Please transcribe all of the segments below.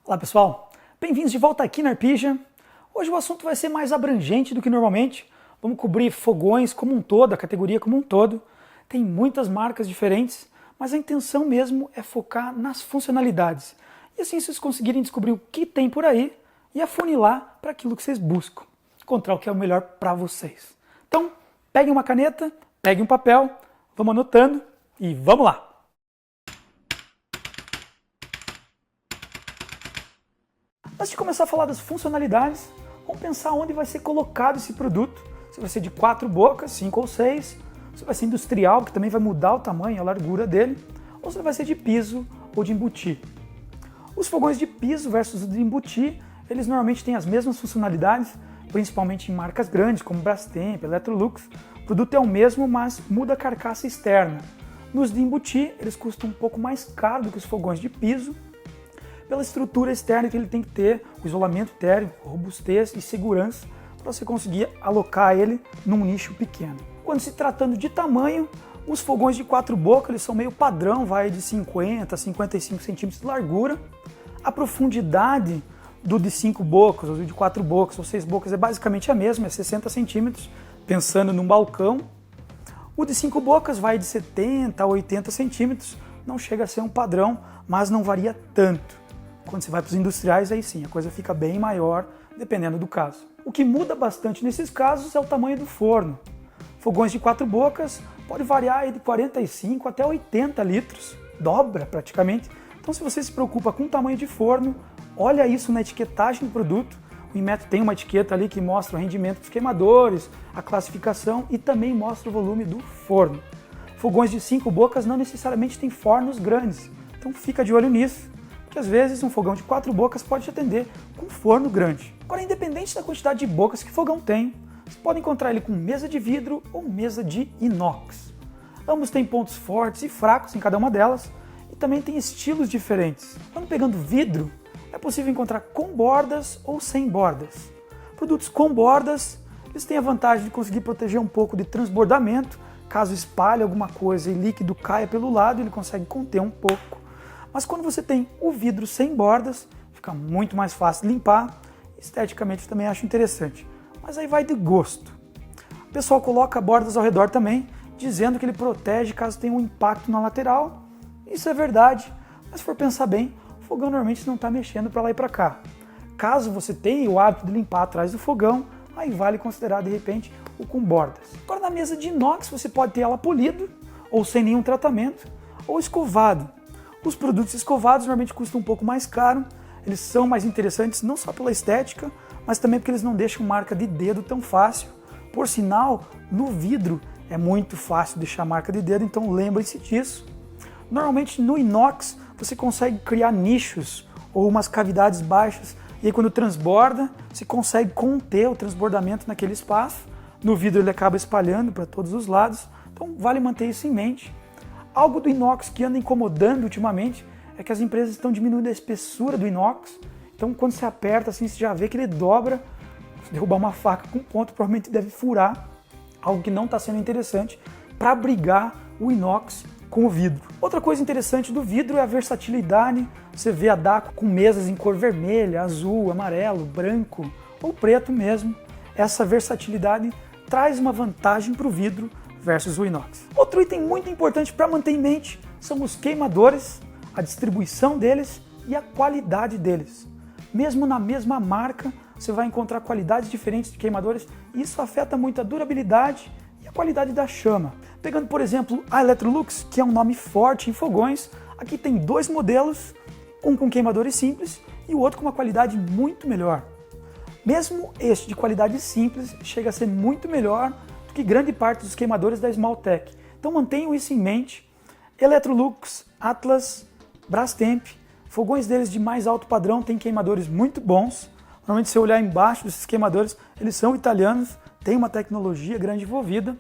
Olá pessoal, bem-vindos de volta aqui na Arpija. Hoje o assunto vai ser mais abrangente do que normalmente. Vamos cobrir fogões como um todo, a categoria como um todo. Tem muitas marcas diferentes, mas a intenção mesmo é focar nas funcionalidades. E assim vocês conseguirem descobrir o que tem por aí e afunilar para aquilo que vocês buscam. Encontrar o que é o melhor para vocês. Então, peguem uma caneta, peguem um papel, vamos anotando e vamos lá! Antes de começar a falar das funcionalidades, vamos pensar onde vai ser colocado esse produto. Se vai ser de 4 bocas, 5 ou 6, se vai ser industrial, que também vai mudar o tamanho, a largura dele, ou se vai ser de piso ou de embutir. Os fogões de piso versus os de embutir, eles normalmente têm as mesmas funcionalidades, principalmente em marcas grandes como Brastemp, Electrolux. O produto é o mesmo, mas muda a carcaça externa. Nos de embutir, eles custam um pouco mais caro do que os fogões de piso, pela estrutura externa que ele tem que ter, o isolamento térmico, robustez e segurança, para você conseguir alocar ele num nicho pequeno. Quando se tratando de tamanho, os fogões de 4 bocas eles são meio padrão, vai de 50 a 55 centímetros de largura. A profundidade do de 5 bocas, ou de 4 bocas, ou 6 bocas é basicamente a mesma, é 60 centímetros, pensando num balcão. O de 5 bocas vai de 70 a 80 centímetros, não chega a ser um padrão, mas não varia tanto. Quando você vai para os industriais, aí sim, a coisa fica bem maior, dependendo do caso. O que muda bastante nesses casos é o tamanho do forno. Fogões de 4 bocas pode variar de 45 até 80 litros, dobra praticamente. Então se você se preocupa com o tamanho de forno, olha isso na etiquetagem do produto. O Inmetro tem uma etiqueta ali que mostra o rendimento dos queimadores, a classificação e também mostra o volume do forno. Fogões de 5 bocas não necessariamente têm fornos grandes, então fica de olho nisso, que às vezes um fogão de 4 bocas pode te atender com um forno grande. Agora, independente da quantidade de bocas que o fogão tem, você pode encontrar ele com mesa de vidro ou mesa de inox. Ambos têm pontos fortes e fracos em cada uma delas e também tem estilos diferentes. Quando pegando vidro, é possível encontrar com bordas ou sem bordas. Produtos com bordas, eles têm a vantagem de conseguir proteger um pouco de transbordamento. Caso espalhe alguma coisa e líquido caia pelo lado, ele consegue conter um pouco. Mas quando você tem o vidro sem bordas, fica muito mais fácil de limpar. Esteticamente também acho interessante. Mas aí vai de gosto. O pessoal coloca bordas ao redor também, dizendo que ele protege caso tenha um impacto na lateral. Isso é verdade, mas se for pensar bem, o fogão normalmente não está mexendo para lá e para cá. Caso você tenha o hábito de limpar atrás do fogão, aí vale considerar de repente o com bordas. Agora na mesa de inox você pode ter ela polido, ou sem nenhum tratamento, ou escovado. Os produtos escovados normalmente custam um pouco mais caro, eles são mais interessantes não só pela estética, mas também porque eles não deixam marca de dedo tão fácil. Por sinal, no vidro é muito fácil deixar marca de dedo, então lembrem-se disso. Normalmente no inox você consegue criar nichos ou umas cavidades baixas, e aí quando transborda, você consegue conter o transbordamento naquele espaço. No vidro ele acaba espalhando para todos os lados, então vale manter isso em mente. Algo do inox que anda incomodando ultimamente é que as empresas estão diminuindo a espessura do inox. Então quando você aperta assim, você já vê que ele dobra. Se derrubar uma faca com ponto, provavelmente deve furar. Algo que não está sendo interessante para abrigar o inox com o vidro. Outra coisa interessante do vidro é a versatilidade. Você vê a Dako com mesas em cor vermelha, azul, amarelo, branco ou preto mesmo. Essa versatilidade traz uma vantagem para o vidro versus o inox. Outro item muito importante para manter em mente são os queimadores, a distribuição deles e a qualidade deles. Mesmo na mesma marca, você vai encontrar qualidades diferentes de queimadores e isso afeta muito a durabilidade e a qualidade da chama. Pegando, por exemplo, a Electrolux, que é um nome forte em fogões, aqui tem 2 modelos, um com queimadores simples e o outro com uma qualidade muito melhor. Mesmo este de qualidade simples chega a ser muito melhor que grande parte dos queimadores da Smalltech. Então mantenham isso em mente. Electrolux, Atlas, Brastemp, fogões deles de mais alto padrão têm queimadores muito bons. Normalmente se você olhar embaixo desses queimadores, eles são italianos, tem uma tecnologia grande envolvida.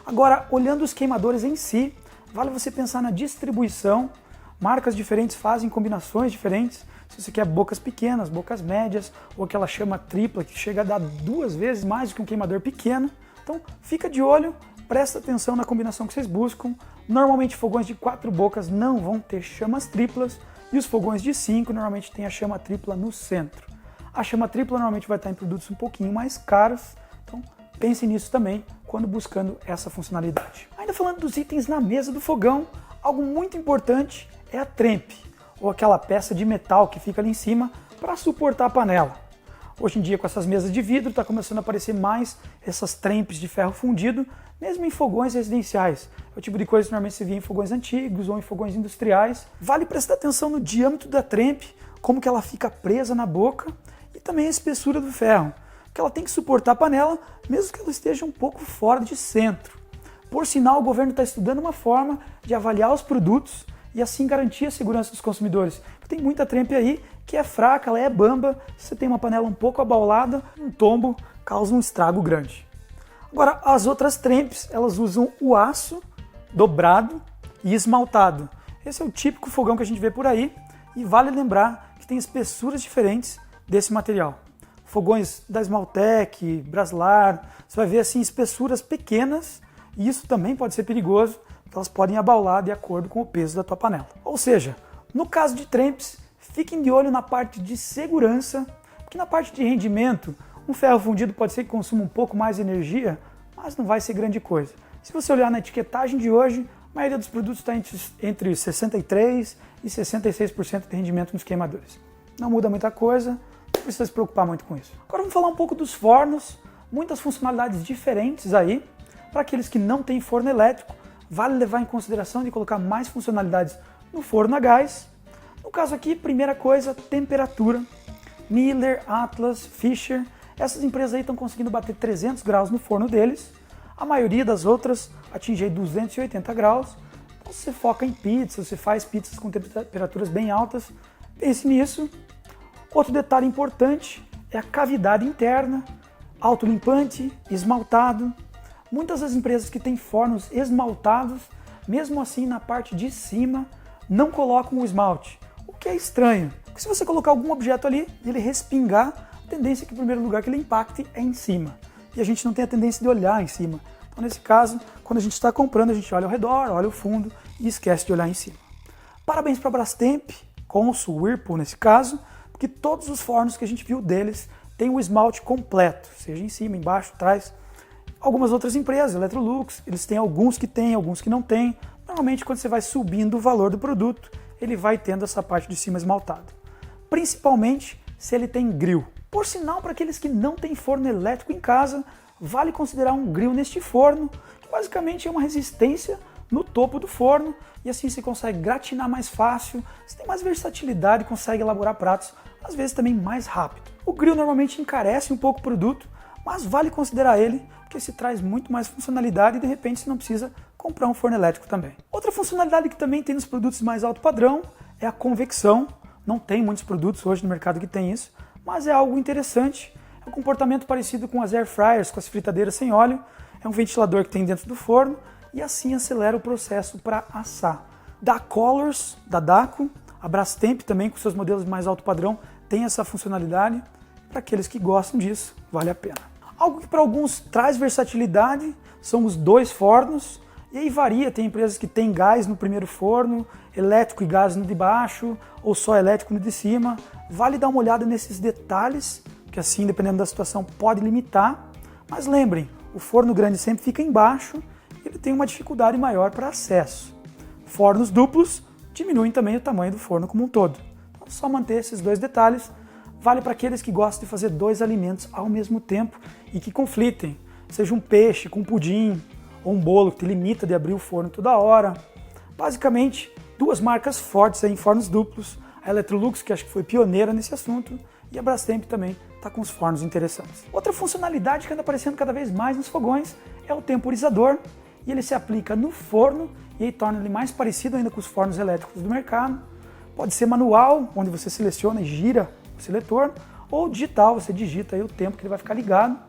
Agora, olhando os queimadores em si, vale você pensar na distribuição. Marcas diferentes fazem combinações diferentes. Se você quer bocas pequenas, bocas médias, ou aquela chama tripla que chega a dar 2 vezes mais do que um queimador pequeno. Então fica de olho, presta atenção na combinação que vocês buscam. Normalmente fogões de 4 bocas não vão ter chamas triplas E os fogões de 5 normalmente tem a chama tripla no centro. A chama tripla normalmente vai estar em produtos um pouquinho mais caros, então pense nisso também quando buscando essa funcionalidade. Ainda falando dos itens na mesa do fogão, algo muito importante é a trempe, ou aquela peça de metal que fica ali em cima para suportar a panela. Hoje em dia, com essas mesas de vidro, está começando a aparecer mais essas trempes de ferro fundido, mesmo em fogões residenciais. É o tipo de coisa que normalmente se vê em fogões antigos ou em fogões industriais. Vale prestar atenção no diâmetro da trempe, como que ela fica presa na boca, e também a espessura do ferro, que ela tem que suportar a panela, mesmo que ela esteja um pouco fora de centro. Por sinal, o governo está estudando uma forma de avaliar os produtos e assim garantir a segurança dos consumidores. Tem muita trempe aí que é fraca, ela é bamba, se você tem uma panela um pouco abaulada, um tombo causa um estrago grande. Agora, as outras trempes, elas usam o aço dobrado e esmaltado. Esse é o típico fogão que a gente vê por aí e vale lembrar que tem espessuras diferentes desse material. Fogões da Esmaltec, Braslar, você vai ver assim espessuras pequenas e isso também pode ser perigoso, porque elas podem abaular de acordo com o peso da tua panela. Ou seja, no caso de trempes, fiquem de olho na parte de segurança, porque na parte de rendimento, um ferro fundido pode ser que consuma um pouco mais de energia, mas não vai ser grande coisa. Se você olhar na etiquetagem de hoje, a maioria dos produtos está entre 63% e 66% de rendimento nos queimadores. Não muda muita coisa, não precisa se preocupar muito com isso. Agora vamos falar um pouco dos fornos, muitas funcionalidades diferentes aí. Para aqueles que não têm forno elétrico, vale levar em consideração de colocar mais funcionalidades no forno a gás. No caso aqui, primeira coisa, temperatura. Miller, Atlas, Fisher, essas empresas aí estão conseguindo bater 300 graus no forno deles. A maioria das outras atinge 280 graus. Então, se você foca em pizza, você faz pizzas com temperaturas bem altas, pense nisso. Outro detalhe importante é a cavidade interna, autolimpante, esmaltado. Muitas das empresas que têm fornos esmaltados, mesmo assim na parte de cima, não colocam o esmalte, o que é estranho. Porque se você colocar algum objeto ali e ele respingar, a tendência é que o primeiro lugar que ele impacte é em cima. E a gente não tem a tendência de olhar em cima. Então nesse caso, quando a gente está comprando, a gente olha ao redor, olha o fundo e esquece de olhar em cima. Parabéns para a Brastemp, Consul, Whirlpool nesse caso, porque todos os fornos que a gente viu deles têm o esmalte completo, seja em cima, embaixo, atrás. Algumas outras empresas, Electrolux, eles têm alguns que têm, alguns que não têm. Normalmente, quando você vai subindo o valor do produto, ele vai tendo essa parte de cima esmaltada. Principalmente se ele tem grill. Por sinal, para aqueles que não têm forno elétrico em casa, vale considerar um grill neste forno, que basicamente é uma resistência no topo do forno, e assim você consegue gratinar mais fácil, você tem mais versatilidade e consegue elaborar pratos, às vezes também mais rápido. O grill normalmente encarece um pouco o produto, mas vale considerar ele, porque se traz muito mais funcionalidade e de repente você não precisa comprar um forno elétrico também. Outra funcionalidade que também tem nos produtos mais alto padrão é a convecção. Não tem muitos produtos hoje no mercado que tem isso, mas é algo interessante. É um comportamento parecido com as air fryers, com as fritadeiras sem óleo. É um ventilador que tem dentro do forno e assim acelera o processo para assar. Da Colors, da Daco, a Brastemp também com seus modelos mais alto padrão tem essa funcionalidade. Para aqueles que gostam disso, vale a pena. Algo que para alguns traz versatilidade são os dois fornos, e aí varia, tem empresas que têm gás no primeiro forno, elétrico e gás no de baixo, ou só elétrico no de cima. Vale dar uma olhada nesses detalhes, que assim, dependendo da situação, pode limitar. Mas lembrem, o forno grande sempre fica embaixo, e ele tem uma dificuldade maior para acesso. Fornos duplos diminuem também o tamanho do forno como um todo. Então, só manter esses dois detalhes. Vale para aqueles que gostam de fazer dois alimentos ao mesmo tempo e que conflitem, seja um peixe com pudim ou um bolo que te limita de abrir o forno toda hora. Basicamente, duas marcas fortes aí em fornos duplos, a Electrolux, que acho que foi pioneira nesse assunto, e a Brastemp também está com os fornos interessantes. Outra funcionalidade que anda aparecendo cada vez mais nos fogões é o temporizador, e ele se aplica no forno e aí torna ele mais parecido ainda com os fornos elétricos do mercado. Pode ser manual, onde você seleciona e gira o seletor, ou digital, você digita aí o tempo que ele vai ficar ligado.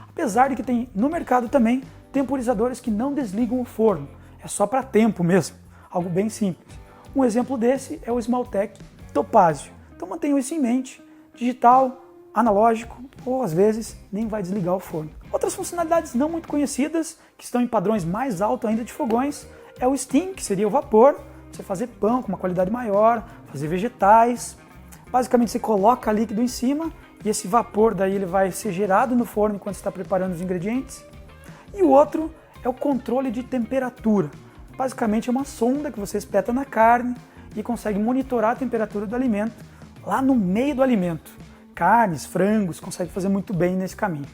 Apesar de que tem no mercado também temporizadores que não desligam o forno, é só para tempo mesmo, algo bem simples. Um exemplo desse é o Esmaltec Topázio. Então mantenham isso em mente, digital, analógico, ou às vezes nem vai desligar o forno. Outras funcionalidades não muito conhecidas, que estão em padrões mais altos ainda de fogões, é o steam, que seria o vapor. você fazer pão com uma qualidade maior, fazer vegetais. Basicamente você coloca líquido em cima e esse vapor daí ele vai ser gerado no forno enquanto você está preparando os ingredientes. E o outro é o controle de temperatura. Basicamente é uma sonda que você espeta na carne e consegue monitorar a temperatura do alimento lá no meio do alimento. Carnes, frangos, consegue fazer muito bem nesse caminho.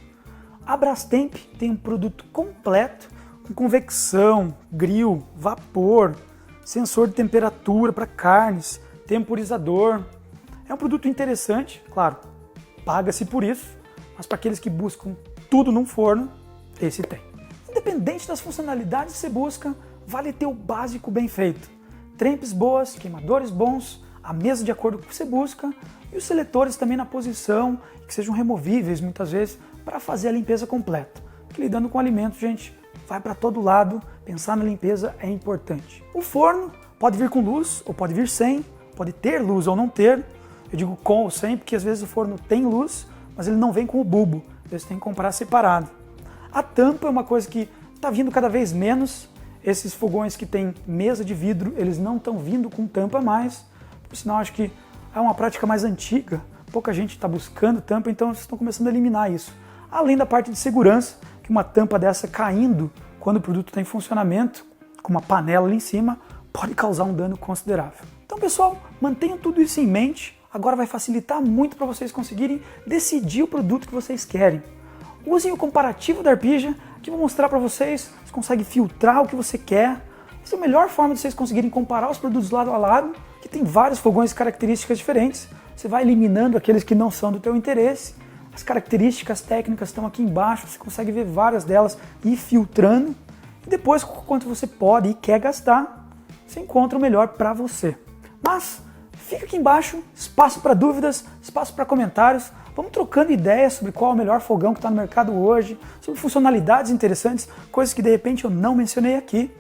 A Brastemp tem um produto completo com convecção, grill, vapor, sensor de temperatura para carnes, temporizador. É um produto interessante, claro, paga-se por isso, mas para aqueles que buscam tudo num forno, esse tem. Independente das funcionalidades que você busca, vale ter o básico bem feito. Trempes boas, queimadores bons, a mesa de acordo com o que você busca e os seletores também na posição, que sejam removíveis muitas vezes para fazer a limpeza completa. Porque lidando com alimento, gente, vai para todo lado, pensar na limpeza é importante. O forno pode vir com luz ou pode vir sem, pode ter luz ou não ter. Eu digo com ou sem porque às vezes o forno tem luz, mas ele não vem com o bulbo, você tem que comprar separado. A tampa é uma coisa que está vindo cada vez menos. Esses fogões que tem mesa de vidro, eles não estão vindo com tampa mais, por sinal acho que é uma prática mais antiga, pouca gente está buscando tampa, então vocês estão começando a eliminar isso. Além da parte de segurança, que uma tampa dessa caindo quando o produto está em funcionamento, com uma panela ali em cima, pode causar um dano considerável. Então pessoal, mantenham tudo isso em mente, agora vai facilitar muito para vocês conseguirem decidir o produto que vocês querem. Usem o comparativo da Arpija, que eu vou mostrar para vocês, você consegue filtrar o que você quer. Essa é a melhor forma de vocês conseguirem comparar os produtos lado a lado, que tem vários fogões e características diferentes. Você vai eliminando aqueles que não são do teu interesse. As características técnicas estão aqui embaixo, você consegue ver várias delas e ir filtrando. E depois, quanto você pode e quer gastar, você encontra o melhor para você. Mas fica aqui embaixo, espaço para dúvidas, espaço para comentários. Vamos trocando ideias sobre qual é o melhor fogão que está no mercado hoje, sobre funcionalidades interessantes, coisas que de repente eu não mencionei aqui.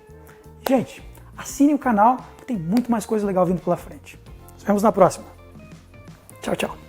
Gente, assine o canal, que tem muito mais coisa legal vindo pela frente. Nos vemos na próxima. Tchau, tchau.